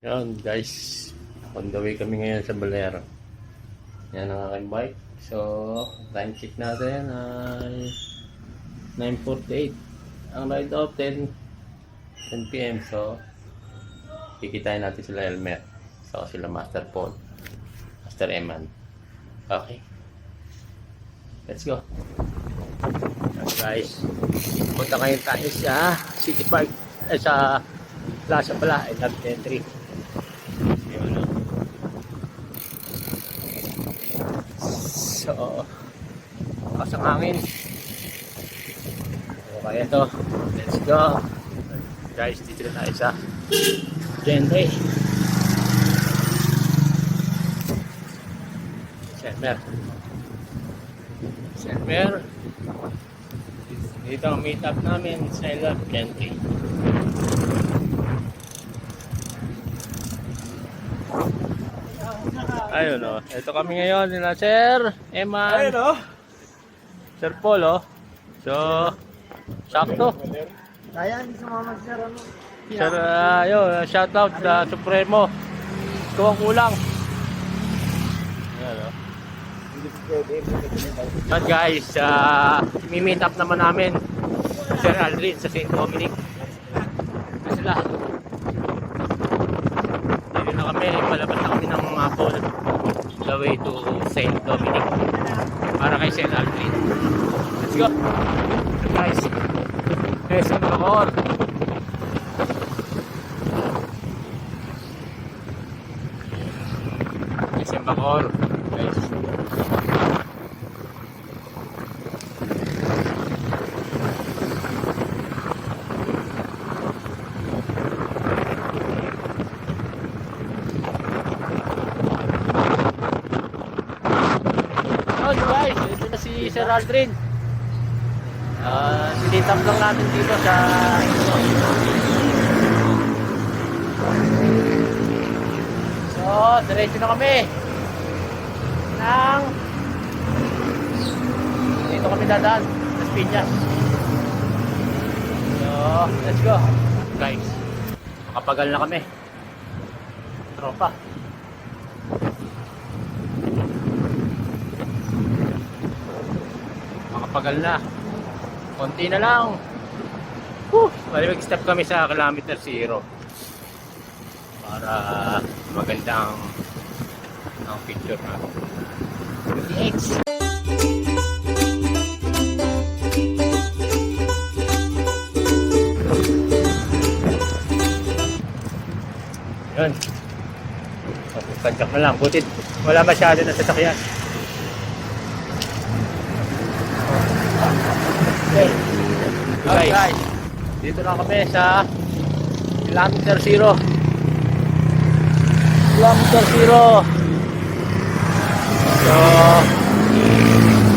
Yan guys, on the way kami ngayon sa Balero. Yan ang aking bike. So, time check natin ay 9:48. Ang ride off 10 p.m. So, kikitain natin sila Elmer. So, sila Master Paul, Master Eman. Okay. Let's go. Yan guys, punta ngayon tayo sa City Park. Sa Plaza pala, Love Entry. So, lakas ang hangin. So, kaya to. Let's go. Guys, dito na tayo sa Gentry. Selmer. Dito ang meet up namin sa Love Gentry. Ayun o. Ito kami ngayon nila Sir Eman. Ayun o. Sir Paul o. So, sakto. Kaya hindi sumama sir ano. Sir, ayun, shout out sa Supremo. Ito ang kulang. Ayun o. But guys, mi-meet up naman namin Sir Aldrin sa St. Dominic. Ito sila. Dito na kami, palabas na kami ng mga pool. The way to St. Dominic para kay St. Aldrin. Let's go. So guys, Quezon Bacor. Quezon Bacor guys. Guys, ito na si Sir Aldrin. Sinitap lang natin dito sa So, diretso na kami dito kami dadaan Las Piñas. So, let's go guys. Makapagal na kami tropa. Makapagal na. Konti na lang. Malimig step kami sa kilometer 0 para magandang ang picture natin. X. Yan. Padyak na lang. Butit wala masyado na sasakyan. Okay guys, dito na kami sa kilometer 0. Kilometer 0. So,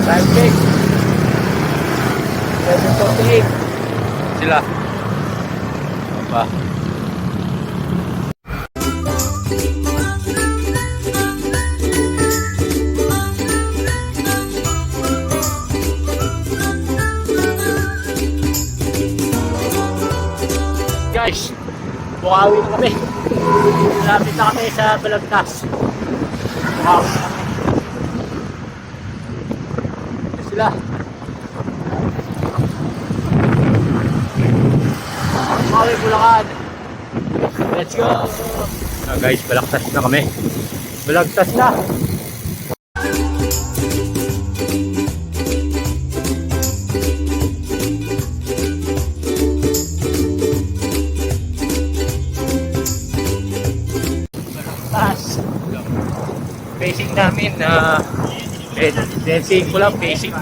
time check 7:48 sila. Apa? Guys, bukawi na kami. Lapit na kami sa Balagtas. Wow. Ito sila. Bukawi, Bulacan. Let's go. Guys, Balagtas na kami. Balagtas na. Pacing namin dancing ko lang pacing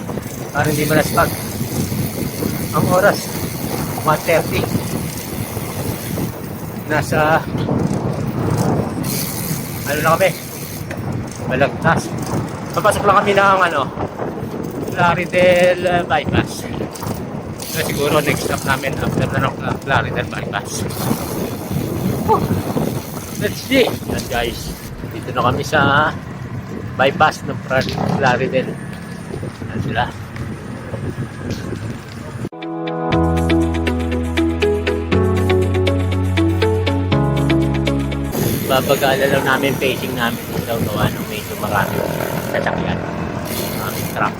para hindi malaspag. Ang oras 1:30. Nasa ano na kami, Balagtas. Papasok lang kami ng Plaridel bypass. So siguro next stop namin after na ng Plaridel bypass. Let's see. Yan guys, dito na kami sa bypass ng Plaridel. Yan sila. Babagala lang namin pacing namin daw gawa ng medyo marami sasakyan. Maraming truck.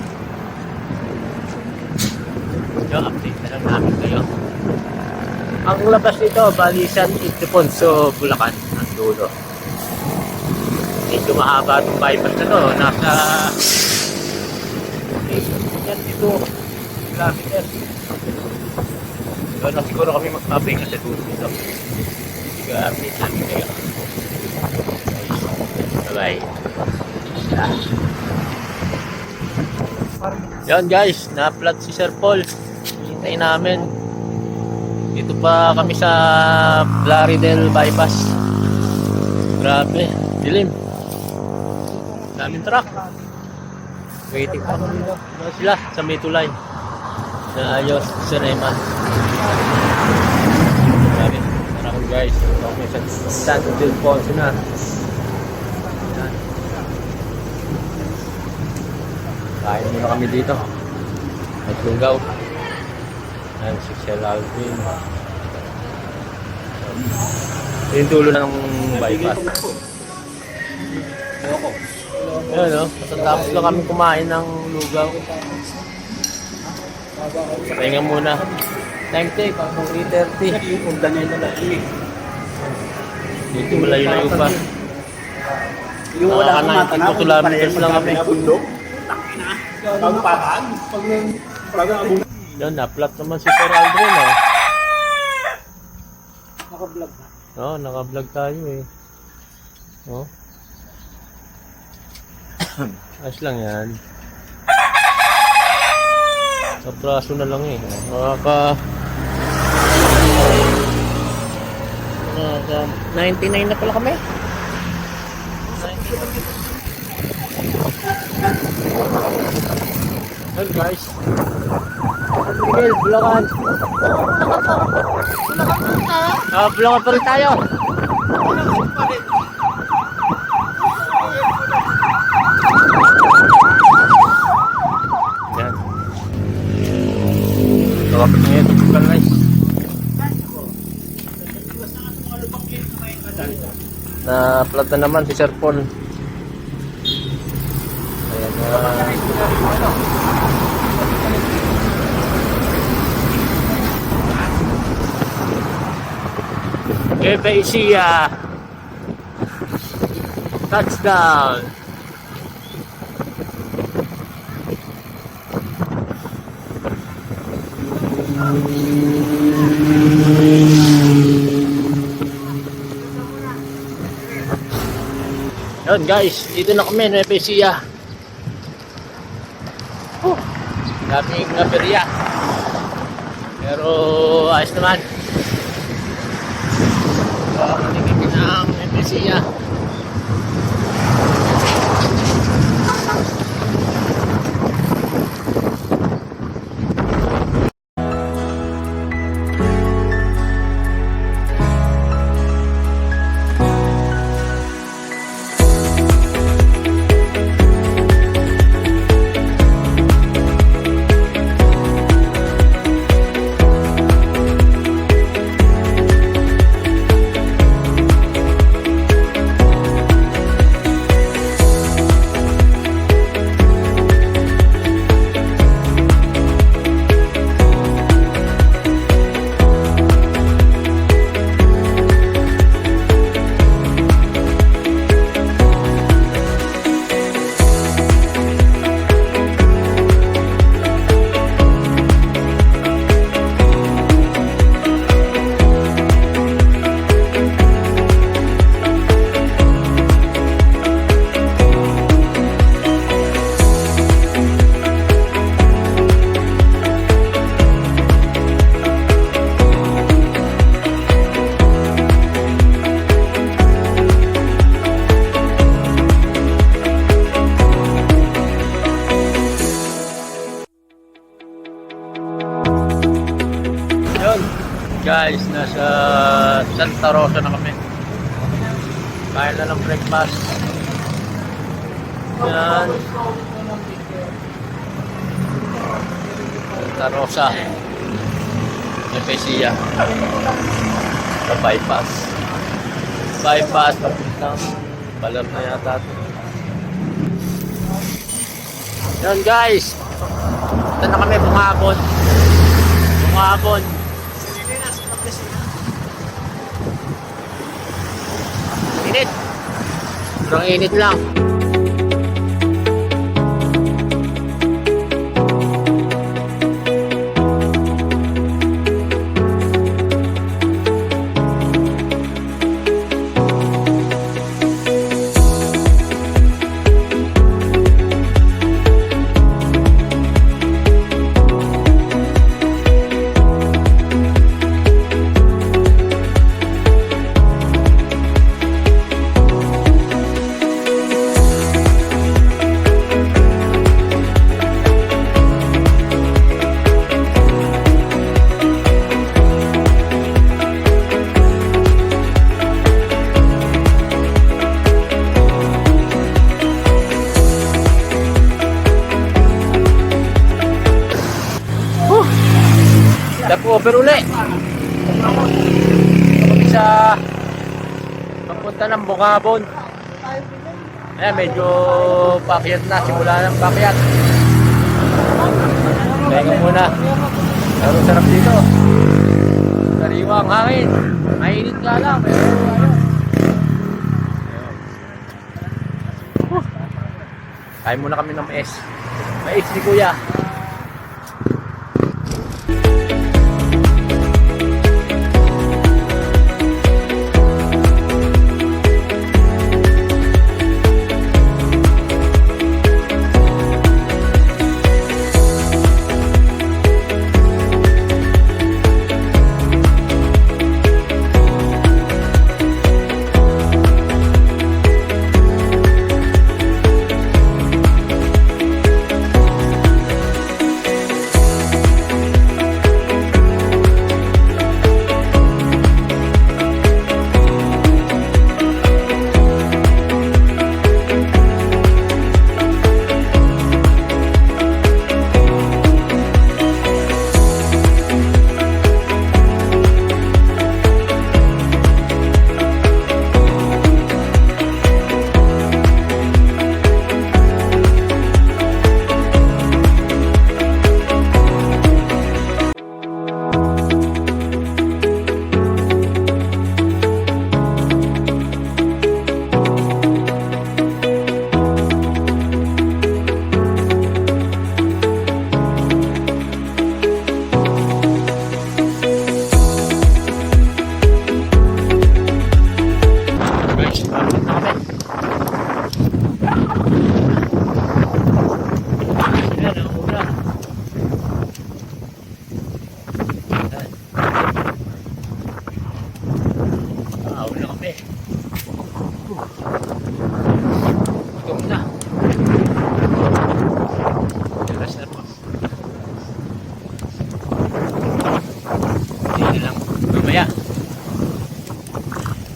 So, update na lang namin kayo. Ang labas nito, bali San Ildefonso, Bulacan, ang dulo. Medyo mahaba itong bypass na to. Nasa yan dito kilometer. So, na siguro kami magpapahinga sa dulo dito. Sige, update namin kayo. Bye-bye. Yan guys, na-upload si Sir Paul. Hintayin namin. Dito pa kami sa Plaridel bypass. Grabe, dilim. Daming truck. Waiting pa kami dito. Ano sila sa may tulay. Naayos sa Neman. Grabe, maraming guys. Okay, sa San Ildefonso na. Yan. Kain muna kami dito. Naglugaw. Ayan, si Shell Alvin. Yung dulo ng bypass. Ayan o, matapos na kami kumain ng lugaw. Pahinga muna. Time take, 3:30. Dito malayo-layo pa. Yung wala akong Nakaka-90 matanaw, kilometers lang kami. Yan, na-plot naman si Sir Aldrin, oh. Naka-vlog na. Oo, naka-vlog tayo, eh. Oh. Ayos lang yan. Sa braso na lang, eh. Nakaka 99 na pala kami. 99. Well guys, Miguel, Bulacan. Bulacan pa rin tayo. Yan. Nakapit na yan, Bulacan guys. Na-upload na naman si Sir Paul. Ayan na. Evasia touchdown. Yun guys, dito na kami na Evasia. Daming naperya. Pero ayos naman. Maligid ng Evasia. Guys, nasa Santa Rosa na kami. Kain na ng breakfast. Yan. Santa Rosa. Evasia. Sa bypass. bypass papuntang Baler na yata ito. Yan guys, ito na kami bungabon. Init, sobrang init lang. Over uli. Kami sa papunta ng Bungabon. Ayan, medyo pakyat na. Simula ng pakyat. Pahinga muna. Pero sarap dito. Sariwang hangin. Mainit ka lang. Pero ano. Kain muna kami ng mais. Mais ni Kuya.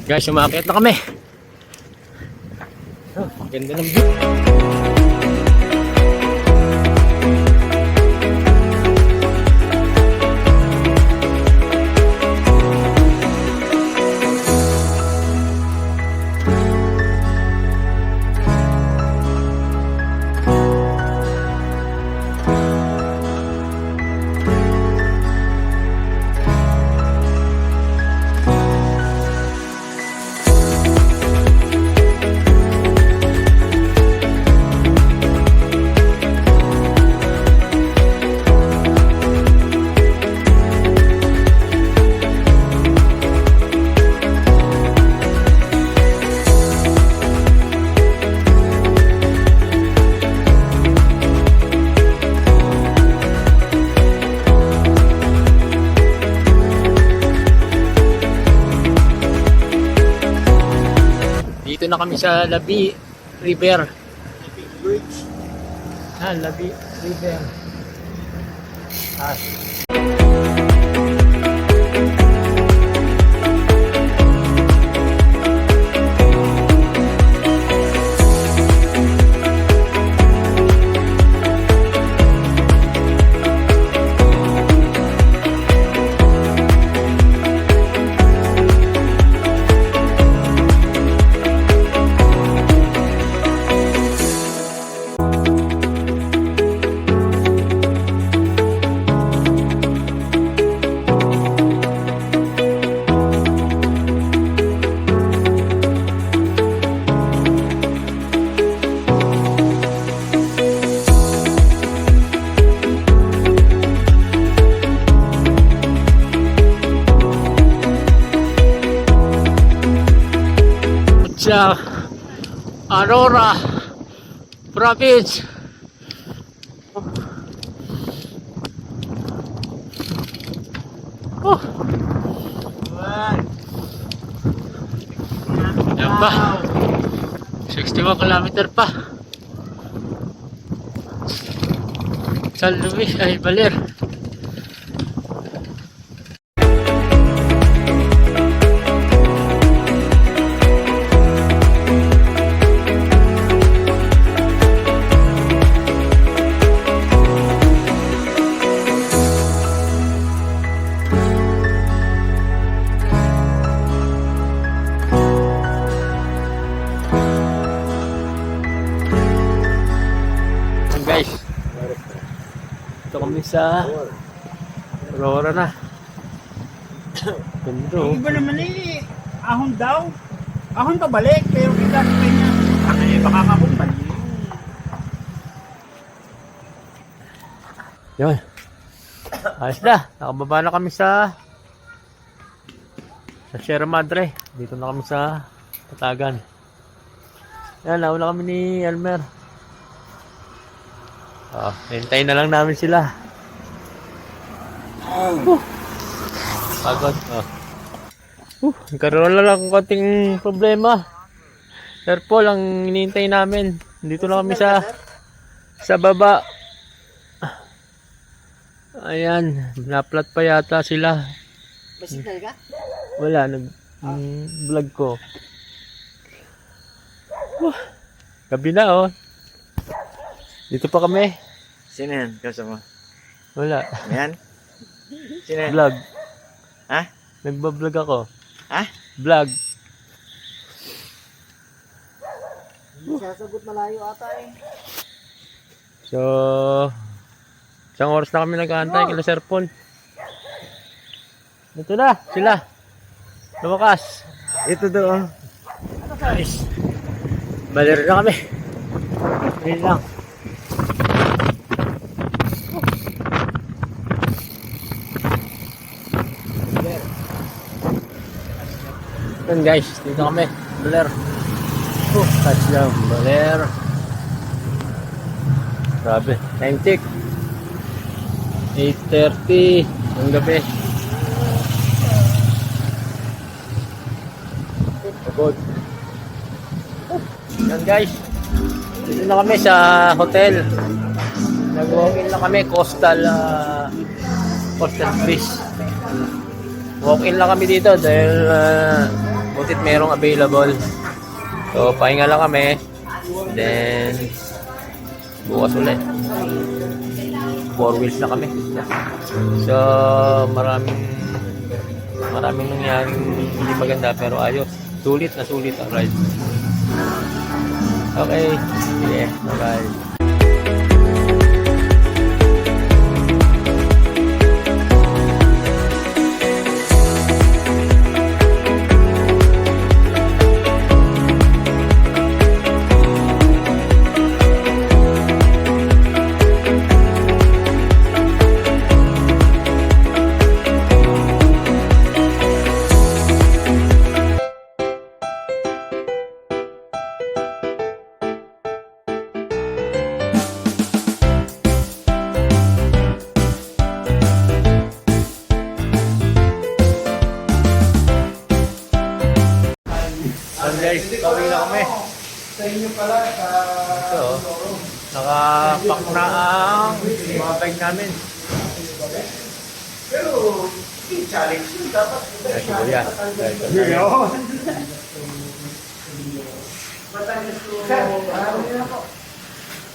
Guys, umakyat na kami. Oh, ganda ng view. Dito na kami sa Labi River. Bridge. Labi River. sa Aurora Province. Oh. Yan pa. 61 kilometer pa. San Luis ay Baler. Guys, ito kami sa Aurora na. Ganda oh. Iba naman eh, ahon daw. Ahon pabalik, pero kita niya. Ang baka kapong balik. Yun. Ayos na. Nakababa na kami sa Sierra Madre. Dito na kami sa Patagan. Yan, nauna kami ni Elmer. Hintayin na lang namin sila. Pagod. Nagkaroon na lang konting problema. Sir Paul ang hinihintay namin. Dito na kami sa baba. Ayan, naplat pa yata sila. May signal ka? Wala, vlog ko. Gabi na oh. Dito pa kami. Sino yan? Kasama? Wala. Yan? Sino yan? Vlog. Ha? Nagbablog ako. Ha? Vlog. Sasagot malayo ata eh. So, isang oras na kami nag-aantay kila Sir Paul. Ito na, sila. Lumakas. Ito doon. Guys. Baler na kami. Ayun lang. Yan guys, dito kami. Baler. Touchdown. Baler. Grabe. Time check. 8:30 ng gabi. Pagod. Yan guys. Dito na kami sa hotel. Nag-walk-in na kami. Coastal Breeze. Walk-in lang kami dito dahil butit merong available. So, pahinga lang kami. Then, bukas ulit. 4 wheels na kami. So, maraming nangyari hindi maganda pero ayos. Sulit na sulit ang ride. Okay. Yeah, bye-bye. Guys, kawin na kami. Sa inyo pala, sa... Ito, nakapak na ang mga bike namin. Pero, challenge yun dapat. Yes, kuya.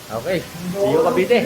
Okay, see you Cavite.